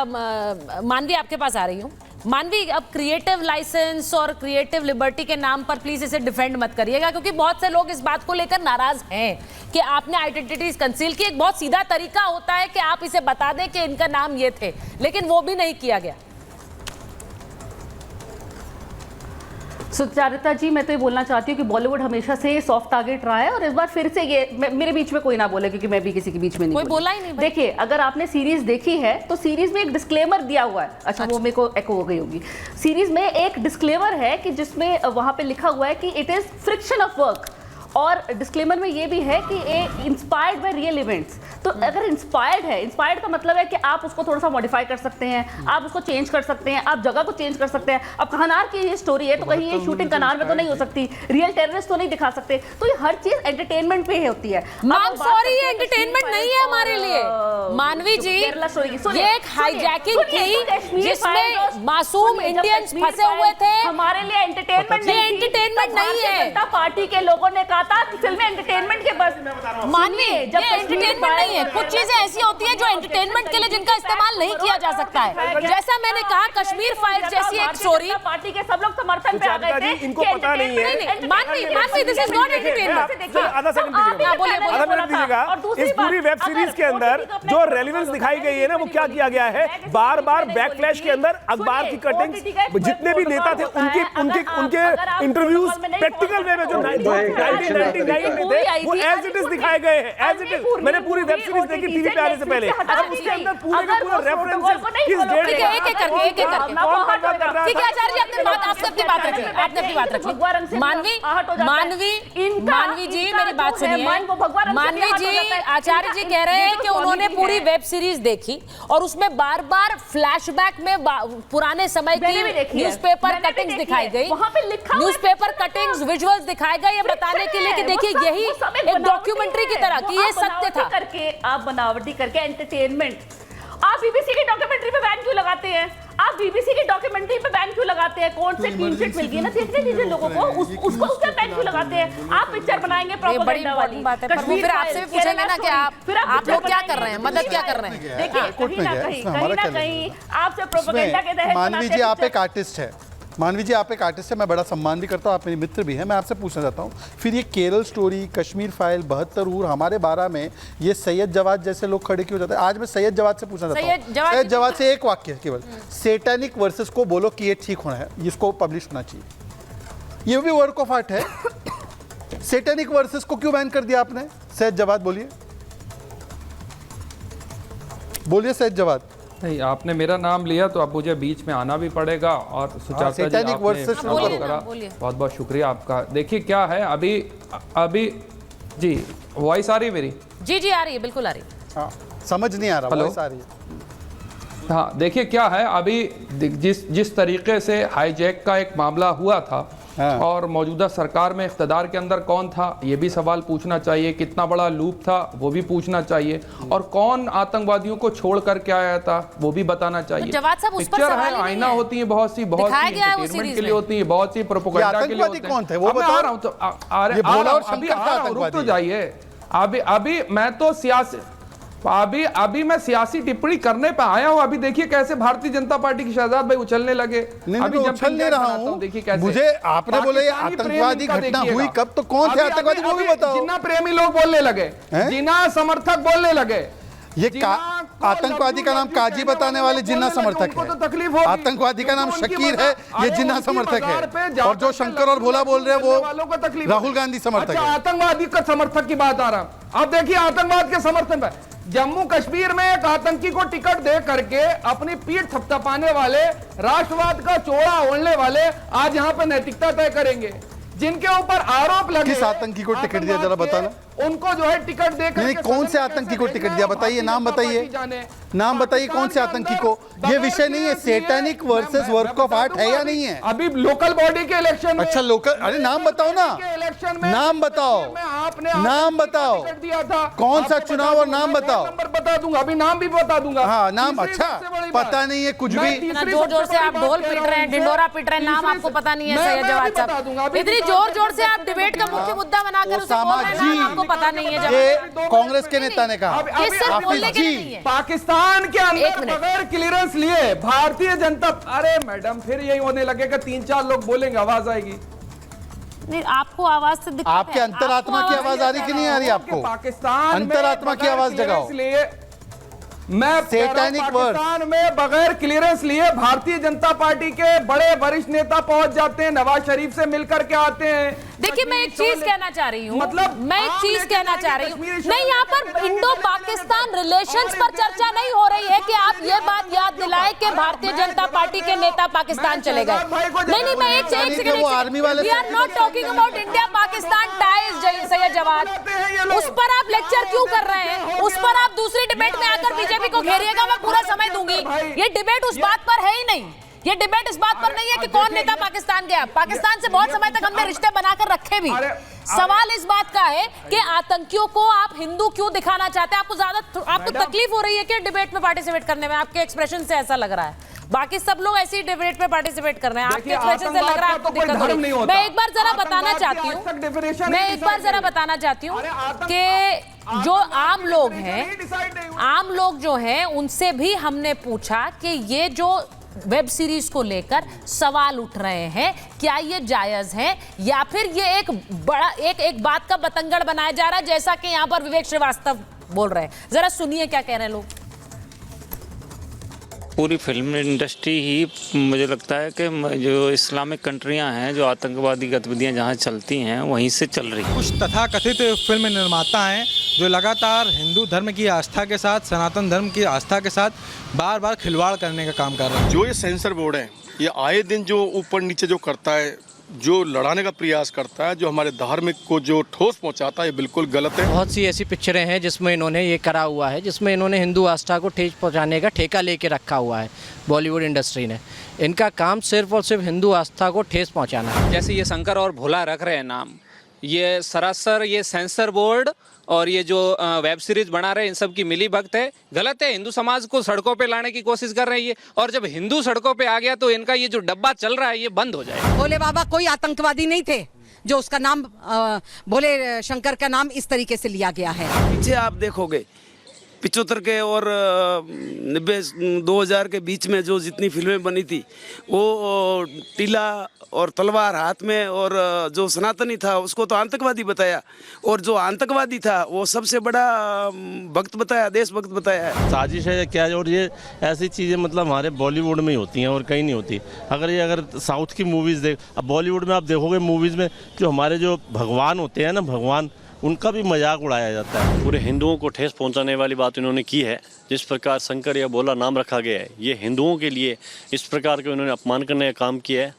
मानवी आपके पास आ रही हूँ। मानवी, अब क्रिएटिव लाइसेंस और क्रिएटिव लिबर्टी के नाम पर प्लीज इसे डिफेंड मत करिएगा, क्योंकि बहुत से लोग इस बात को लेकर नाराज हैं कि आपने आइडेंटिटीज कंसील की। एक बहुत सीधा तरीका होता है कि आप इसे बता दें कि इनका नाम ये थे, लेकिन वो भी नहीं किया गया। सुचारिता जी, मैं तो ये बोलना चाहती हूँ कि बॉलीवुड हमेशा से सॉफ्ट टारगेट रहा है और इस बार फिर से ये मेरे बीच में कोई ना बोले, क्योंकि मैं भी किसी के बीच में नहीं कोई बोला ही नहीं। देखिए, अगर आपने सीरीज देखी है तो सीरीज में एक डिस्क्लेमर दिया हुआ है। अच्छा, वो मेरे को एको हो गई होगी। सीरीज में एक डिस्क्लेमर है कि जिसमें वहां पे लिखा हुआ है कि it is friction of work, और डिस्क्लेमर में ये भी है कि इंस्पायर्ड बाय रियल इवेंट्स। तो अगर इंस्पायर्ड है, इंस्पायर्ड का मतलब है कि आप उसको थोड़ा सा मॉडिफाई कर सकते हैं, आप उसको चेंज कर सकते हैं, आप जगह को चेंज कर सकते हैं। अब कनार की ये स्टोरी है तो कहीं ये शूटिंग कनार में तो नहीं हो सकती, रियल टेररिस्ट तो नहीं दिखा सकते। तो ये हर चीज एंटरटेनमेंट पे होती है। मैम सॉरी, ये एंटरटेनमेंट नहीं है हमारे लिए। मानवी जी, ये एक हाईजैकिंग थी जिसमें मासूम इंडियंस फंसे हुए थे। हमारे लिए एंटरटेनमेंट नहीं है। जनता पार्टी के लोगों ने कहा था कि फिल्में एंटरटेनमेंट के बस। मानवी, जब एंटरटेनमेंट नहीं है, कुछ चीजें ऐसी होती है जो एंटरटेनमेंट के लिए जिनका इस्तेमाल नहीं किया जा सकता है। जैसा मैंने कहा, कश्मीर फाइल्स जैसी एक स्टोरी, पार्टी के सब लोग समर्थन पे आ गए थे। इनको पता नहीं है। मानवी, दिस इज नॉट एंटरटेनमेंट। आधा मिनट दीजिएगा। इस पूरी वेब सीरीज के अंदर जो रेलेवेंस दिखाई गई है ना, वो क्या किया गया है, बार बार बैकफ्लैश के अंदर अखबार की कटिंग्स, जितने भी नेता थे उनके इंटरव्यूज प्रैक्टिकल वे में जो 1999 में थे वो एज इट इज दिखाए गए हैं, एज इट इज। मैंने पूरी वेब सीरीज देखी टीवी पे आने से पहले, अब उसके अंदर पूरे के पूरे रेफरेंसेस किस डेट ठीक है, एक एक करके ठीक है आचार्य जी, आपने अपनी बात रखी। मानवी जी, मेरी बात सुनिए। मानवी जी, आचार्य जी कह रहे हैं कि उन्होंने पूरी वेब सीरीज देखी और उसमें बार बार फ्लैशबैक में पुराने समय की न्यूज़पेपर कटिंग्स दिखाई गई, न्यूज़पेपर कटिंग्स, विजुअल्स दिखाए गए, ये बताने के लिए कि देखिए यही एक डॉक्यूमेंट्री की तरह कि ये सत्य था। करके आप बनावटी करके एंटरटेनमेंट, आप बीबीसी की डॉक्यूमेंट्री पे बैन क्यों लगाते हैं? आप बीबीसी की डॉक्यूमेंट्री पे बैन क्यों लगाते हैं? कौन से क्लीन चिट मिल गई ना, देखने दीजिए लोगों को, उसको उसका बैन क्यों लगाते हैं? आप पिक्चर बनाएंगे प्रोपेगेंडा वाली बात है, पर वो फिर आपसे भी पूछेंगे ना कि आप लोग क्या कर रहे हैं, मदद क्या कर रहे हैं? देखिए, कहीं ना कहीं आपसे प्रोपेगेंडा के तहत। मानवी जी, आप एक आर्टिस्ट है। मानवी जी, आप एक आर्टिस्ट है, मैं बड़ा सम्मान भी करता हूँ, आप मेरे मित्र भी हैं। मैं आपसे पूछना चाहता हूँ, फिर ये केरल स्टोरी, कश्मीर फाइल, 72 हूर, हमारे 12 में ये सैयद जवाद जैसे लोग खड़े क्यों जाते हैं? आज मैं सैयद जवाद से पूछना चाहता हूँ, सैयद जवाद से एक वाक्य केवल, सैटेनिक वर्सेस को बोलो कि ये ठीक होना है, इसको पब्लिश होना चाहिए, ये भी वर्क ऑफ आर्ट है। सैटेनिक वर्सेस को क्यों बैन कर दिया आपने? सैयद जवाद बोलिए, बोलिए सैयद जवाद। नहीं, आपने मेरा नाम लिया तो अब मुझे बीच में आना भी पड़ेगा। और सुचारिता जी, आपने बहुत बहुत शुक्रिया आपका। देखिए क्या है, अभी जी वॉइस आ रही है मेरी? जी आ रही है, बिल्कुल आ रही है। हाँ, समझ नहीं आ रहा, वॉइस आ रही है। हाँ, देखिए क्या है, अभी जिस तरीके से हाईजैक का एक मामला हुआ था, हाँ। और मौजूदा सरकार में इख्तिदार के अंदर कौन था, ये भी सवाल पूछना चाहिए। कितना बड़ा लूप था वो भी पूछना चाहिए, और कौन आतंकवादियों को छोड़ करके आया था वो भी बताना चाहिए। पिक्चर है, आईना होती है, बहुत सी एंटरटेनमेंट के लिए होती है, बहुत सी प्रोपेगेंडा के लिए होती है। कौन थे वो बता रहा हूं, तो रुक तो जाइए। अभी मैं तो अभी मैं सियासी टिप्पणी करने पे आया हूँ। अभी देखिए कैसे भारतीय जनता पार्टी की शहजाद भाई उछलने लगे। अभी उछल नहीं रहा हूँ, देखिए कैसे। मुझे आपने बोले ये आतंकवादी घटना हुई कब, तो कौन थे आतंकवादी वो भी बताओ। जिन्ना प्रेमी लोग बोलने लगे, जिन्ना समर्थक बोलने लगे, ये आतंकवादी का नाम काजी बताने वाले जिन्ना समर्थक है, तो आतंकवादी का नाम शकीर है, ये जिन्ना समर्थक है, और जो शंकर और भोला बोल रहे हैं वो राहुल गांधी समर्थक है। आतंकवादी का समर्थक की बात आ रहा। अब देखिए आतंकवाद के समर्थन में जम्मू कश्मीर में एक आतंकी को टिकट दे करके अपनी पीठ थपथपाने वाले, राष्ट्रवाद का चोड़ा ओढ़ने वाले आज यहाँ पे नैतिकता तय करेंगे। जिनके ऊपर आरोप लगे, किस आतंकी को टिकट दिया जरा बताना, उनको जो है टिकट देकर नहीं, कौन से आतंकी को टिकट दिया बताइए, नाम बताइए, नाम बताइए कौन से आतंकी को। ये विषय नहीं है, satanic versus work of art है या नहीं है। अभी लोकल बॉडी के इलेक्शन, अच्छा लोकल, अरे नाम बताओ ना, नाम बताओ, नाम बताओ, कौन सा चुनाव और नाम बताओ। बता दूंगा, अभी नाम भी बता दूंगा। हाँ नाम, अच्छा पता नहीं है कुछ भी। जोर जोर से आप ढोल पीट रहे हैं, ढिंडोरा पीट रहे हैं, नाम आपको पता नहीं है सैयद जवाद साहब। इतनी जोर जोर से आप डिबेट का मुख्य मुद्दा बनाकर उसे बोल रहे हैं, नाम आपको पता नहीं है। ये कांग्रेस के नेता ने कहा। ये सिर्फ बोलने के लिए नहीं है। पाकिस्तान के अंदर बगैर क्लियरेंस लिए भारतीय जनता, अरे मैडम फिर यही होने लगेगा, 3-4 लोग बोलेंगे, आवाज आएगी। नहीं, आपको आवाज से दिक्कत है। आपके अंतरात्मा की आवाज आ रही कि नहीं आ रही आपको? पाकिस्तान अंतरात्मा की आवाज जगाओ। मैं पाकिस्तान में बगैर क्लियरेंस लिए भारतीय जनता पार्टी के बड़े वरिष्ठ नेता पहुंच जाते हैं, नवाज शरीफ से मिलकर के आते हैं। देखिए, मैं एक चीज कहना चाह रही हूँ, मतलब मैं एक चीज कहना चाह रही हूँ, नहीं, यहाँ पर इंडो पाकिस्तान रिलेशंस पर चर्चा नहीं हो रही है कि आप ये बात याद दिलाएं कि भारतीय जनता पार्टी के नेता पाकिस्तान चले गए। नहीं, मैं एक second, we are not talking about India Pakistan ties, Syed Jawad, उस पर आप लेक्चर क्यों कर रहे हैं? उस पर आप दूसरी डिबेट में आकर बीजेपी को घेरिएगा, मैं पूरा समय दूंगी। ये डिबेट उस बात पर है ही नहीं, ये डिबेट इस बात पर नहीं है कि कौन नेता पाकिस्तान गया। पाकिस्तान से बहुत समय तक हमने रिश्ते बनाकर रखे भी। सवाल इस बात का है कि आतंकियों को आप हिंदू क्यों दिखाना चाहते हैं? आपको तकलीफ हो रही है कि डिबेट में पार्टिसिपेट करने में? आपके एक्सप्रेशन से ऐसा लग रहा है। बाकी सब लोग ऐसी डिबेट में पार्टिसिपेट कर रहे हैं, आपके एक्सप्रेशन से लग रहा है आपको दिक्कत हो रही है। मैं एक बार जरा बताना चाहती हूँ कि जो आम लोग हैं, आम लोग जो हैं, उनसे भी हमने पूछा कि ये जो वेब सीरीज को लेकर सवाल उठ रहे हैं, क्या ये जायज है या फिर ये एक बड़ा एक बात का बतंगड़ बनाया जा रहा है, जैसा कि यहाँ पर विवेक श्रीवास्तव बोल रहे हैं। जरा सुनिए क्या कह रहे हैं लोग। पूरी फिल्म इंडस्ट्री ही मुझे लगता है कि जो इस्लामिक कंट्रियां हैं, जो आतंकवादी गतिविधियां जहां चलती हैं, वहीं से चल रही हैं। कुछ तथाकथित फिल्म निर्माता हैं जो लगातार हिंदू धर्म की आस्था के साथ, सनातन धर्म की आस्था के साथ बार बार खिलवाड़ करने का काम कर रहे हैं। जो ये सेंसर बोर्ड है, ये आए दिन जो ऊपर नीचे जो करता है, जो लड़ाने का प्रयास करता है, जो हमारे धार्मिक को जो ठोस पहुंचाता है, ये बिल्कुल गलत है। बहुत सी ऐसी पिक्चरें हैं जिसमें इन्होंने ये करा हुआ है, जिसमें इन्होंने हिंदू आस्था को ठेस पहुंचाने का ठेका लेके रखा हुआ है। बॉलीवुड इंडस्ट्री ने, इनका काम सिर्फ और सिर्फ हिंदू आस्था को ठेस पहुंचाना है। जैसे ये शंकर और भोला रख रहे हैं नाम, ये सरासर ये सेंसर बोर्ड और ये जो वेब सीरीज बना रहे हैं, इन सब की मिली भगत है। गलत है, हिंदू समाज को सड़कों पे लाने की कोशिश कर रही है, और जब हिंदू सड़कों पे आ गया तो इनका ये जो डब्बा चल रहा है ये बंद हो जाए। भोले बाबा कोई आतंकवादी नहीं थे, जो उसका नाम भोले शंकर का नाम इस तरीके से लिया गया है। पीछे आप देखोगे 75 के और 90-2000 के बीच में जो जितनी फिल्में बनी थी, वो टीला और तलवार हाथ में, और जो सनातनी था उसको तो आतंकवादी बताया, और जो आतंकवादी था वो सबसे बड़ा भक्त बताया, देशभक्त बताया है। साजिश है क्या? और ये ऐसी चीज़ें मतलब हमारे बॉलीवुड में ही होती हैं और कहीं नहीं होती। अगर साउथ की मूवीज़ देख, अब बॉलीवुड में आप देखोगे मूवीज़ में जो हमारे जो भगवान होते हैं ना, भगवान, उनका भी मजाक उड़ाया जाता है। पूरे हिंदुओं को ठेस पहुंचाने वाली बात इन्होंने की है। जिस प्रकार शंकर या भोला नाम रखा गया है, ये हिंदुओं के लिए इस प्रकार के उन्होंने अपमान करने का काम किया है।